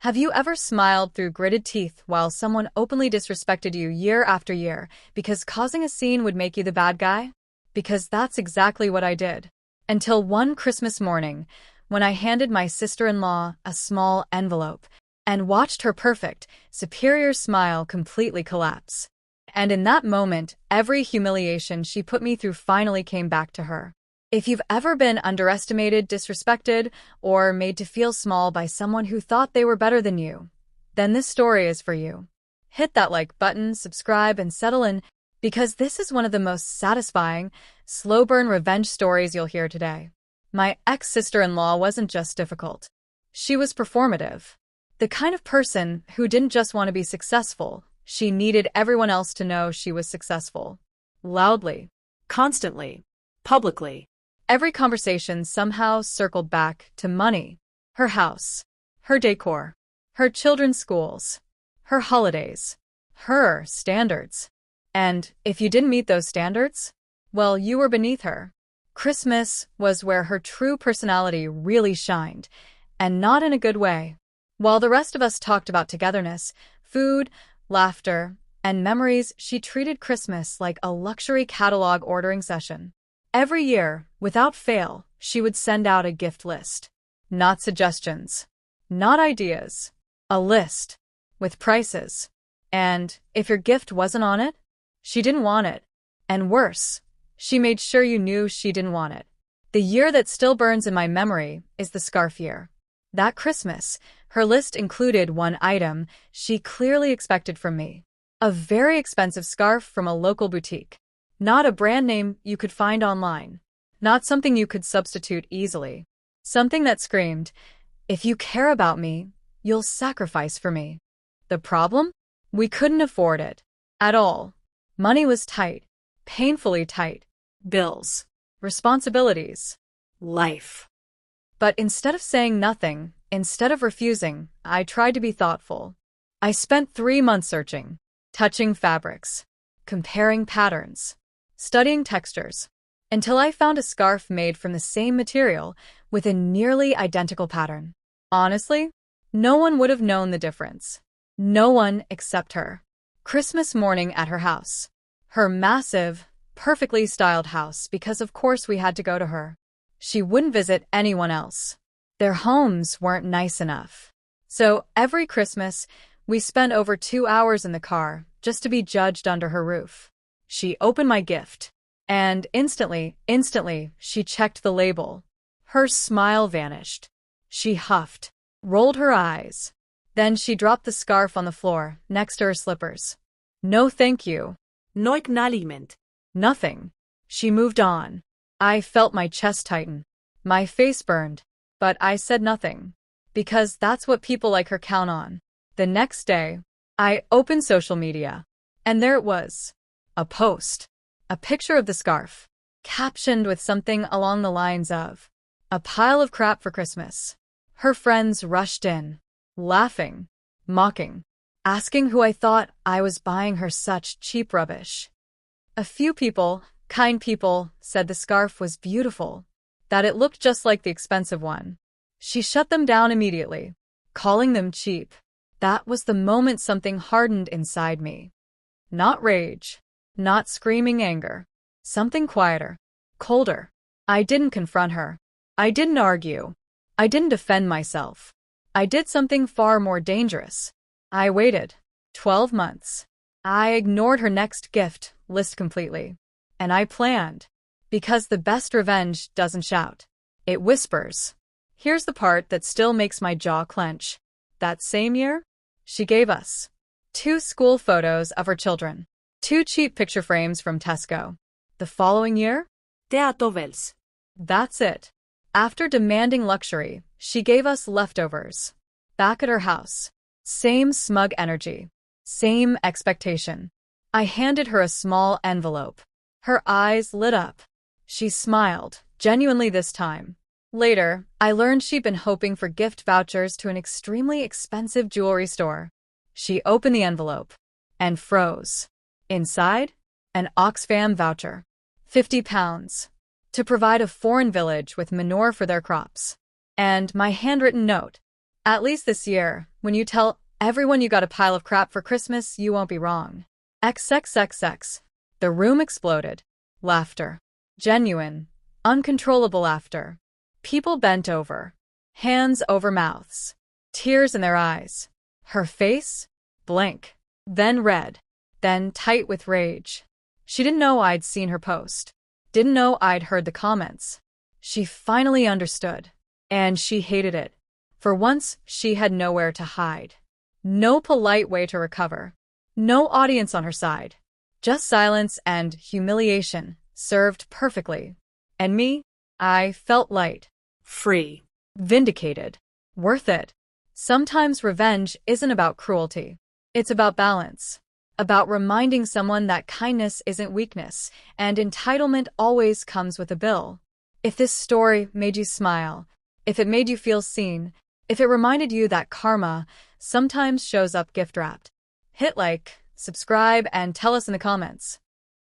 Have you ever smiled through gritted teeth while someone openly disrespected you year after year because causing a scene would make you the bad guy? Because that's exactly what I did. Until one Christmas morning, when I handed my sister-in-law a small envelope and watched her perfect, superior smile completely collapse. And in that moment, every humiliation she put me through finally came back to her. If you've ever been underestimated, disrespected, or made to feel small by someone who thought they were better than you, then this story is for you. Hit that like button, subscribe, and settle in, because this is one of the most satisfying, slow-burn revenge stories you'll hear today. My ex-sister-in-law wasn't just difficult. She was performative. The kind of person who didn't just want to be successful, she needed everyone else to know she was successful. Loudly. Constantly. Publicly. Every conversation somehow circled back to money, her house, her decor, her children's schools, her holidays, her standards. And if you didn't meet those standards, well, you were beneath her. Christmas was where her true personality really shined, and not in a good way. While the rest of us talked about togetherness, food, laughter, and memories, she treated Christmas like a luxury catalog ordering session. Every year, without fail, she would send out a gift list. Not suggestions. Not ideas. A list. With prices. And if your gift wasn't on it, she didn't want it. And worse, she made sure you knew she didn't want it. The year that still burns in my memory is the scarf year. That Christmas, her list included one item she clearly expected from me. A very expensive scarf from a local boutique. Not a brand name you could find online. Not something you could substitute easily. Something that screamed, if you care about me, you'll sacrifice for me. The problem? We couldn't afford it. At all. Money was tight. Painfully tight. Bills. Responsibilities. Life. But instead of saying nothing, instead of refusing, I tried to be thoughtful. I spent 3 months searching, touching fabrics, comparing patterns, studying textures, until I found a scarf made from the same material with a nearly identical pattern. Honestly, no one would have known the difference. No one except her. Christmas morning at her house. Her massive, perfectly styled house, because of course we had to go to her. She wouldn't visit anyone else. Their homes weren't nice enough. So every Christmas, we spent over 2 hours in the car just to be judged under her roof. She opened my gift, and instantly, she checked the label. Her smile vanished. She huffed, rolled her eyes. Then she dropped the scarf on the floor, next to her slippers. No thank you. No acknowledgement. Nothing. She moved on. I felt my chest tighten. My face burned. But I said nothing. Because that's what people like her count on. The next day, I opened social media. And there it was. A post. A picture of the scarf. Captioned with something along the lines of, a pile of crap for Christmas. Her friends rushed in. Laughing. Mocking. Asking who I thought I was buying her such cheap rubbish. A few people, kind people, said the scarf was beautiful. That it looked just like the expensive one. She shut them down immediately, calling them cheap. That was the moment something hardened inside me. Not rage. Not screaming anger. Something quieter. Colder. I didn't confront her. I didn't argue. I didn't defend myself. I did something far more dangerous. I waited. 12 months. I ignored her next gift list completely. And I planned. Because the best revenge doesn't shout. It whispers. Here's the part that still makes my jaw clench. That same year, she gave us 2 school photos of her children. 2 cheap picture frames from Tesco. The following year, teatovels. That's it. After demanding luxury, she gave us leftovers. Back at her house. Same smug energy. Same expectation. I handed her a small envelope. Her eyes lit up. She smiled, genuinely this time. Later, I learned she'd been hoping for gift vouchers to an extremely expensive jewelry store. She opened the envelope and froze. Inside, an Oxfam voucher. £50. To provide a foreign village with manure for their crops. And my handwritten note. At least this year, when you tell everyone you got a pile of crap for Christmas, you won't be wrong. XXXX. The room exploded. Laughter. Genuine, uncontrollable laughter. People bent over. Hands over mouths. Tears in their eyes. Her face? Blank. Then red. Then tight with rage. She didn't know I'd seen her post. Didn't know I'd heard the comments. She finally understood. And she hated it. For once, she had nowhere to hide. No polite way to recover. No audience on her side. Just silence and humiliation, served perfectly. And me? I felt light. Free. Vindicated. Worth it. Sometimes revenge isn't about cruelty. It's about balance. About reminding someone that kindness isn't weakness, and entitlement always comes with a bill. If this story made you smile, if it made you feel seen, if it reminded you that karma sometimes shows up gift-wrapped, hit like, subscribe, and tell us in the comments.